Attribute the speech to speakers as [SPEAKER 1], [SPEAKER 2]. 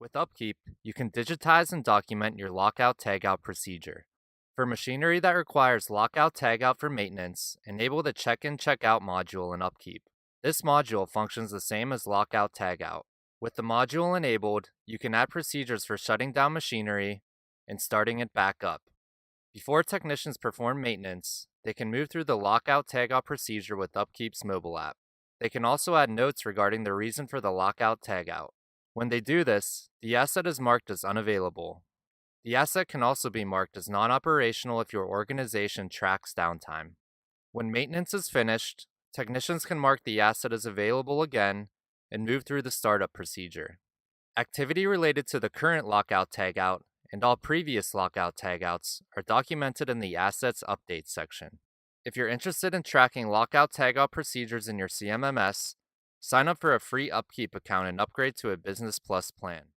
[SPEAKER 1] With UpKeep, you can digitize and document your lockout tagout procedure. For machinery that requires lockout tagout for maintenance, enable the check-in check-out module in UpKeep. This module functions the same as lockout tagout. With the module enabled, you can add procedures for shutting down machinery and starting it back up. Before technicians perform maintenance, they can move through the lockout tagout procedure with UpKeep's mobile app. They can also add notes regarding the reason for the lockout tagout. When they do this, the asset is marked as unavailable. The asset can also be marked as non-operational if your organization tracks downtime. When maintenance is finished, technicians can mark the asset as available again and move through the startup procedure. Activity related to the current lockout tagout and all previous lockout tagouts are documented in the Assets Update section. If you're interested in tracking lockout tagout procedures in your CMMS, sign up for a free UpKeep account and upgrade to a Business Plus plan.